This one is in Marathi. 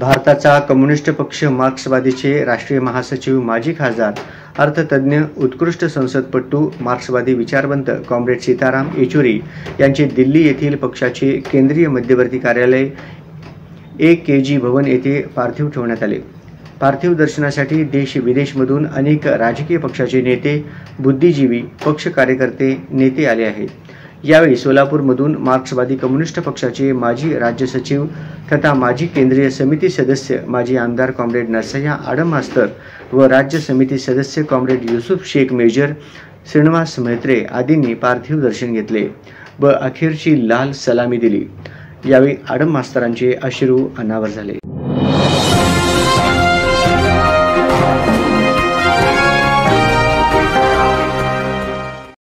भारताचा कम्युनिस्ट पक्ष मार्क्सवादीचे राष्ट्रीय महासचिव, माजी खासदार, अर्थतज्ञ, उत्कृष्ट संसदपटू, मार्क्सवादी विचारवंत कॉम्रेड सीताराम येचुरी यांचे दिल्ली येथील पक्षाचे केंद्रीय मध्यवर्ती कार्यालय AKG भवन येथे पार्थिव ठेवण्यात आले। पार्थिव दर्शनासाठी देश विदेशमधून अनेक राजकीय पक्षाचे नेते, बुद्धिजीवी, पक्ष कार्यकर्ते, नेते आले आहेत। यावेळी सोलापूरमधून मार्क्सवादी कम्युनिस्ट पक्षाचे माजी राज्य सचिव तथा माजी केंद्रीय समिती सदस्य माजी आमदार कॉम्रेड नरसय्या आडम मास्तर व राज्य समिती सदस्य कॉम्रेड युसुफ शेख मेजर, श्रीनिवास म्हेत्रे आदींनी पार्थिव दर्शन घेतले व अखेरची लाल सलामी दिली। यावेळी आडम मास्तरांचे अश्रू अनावर झाले।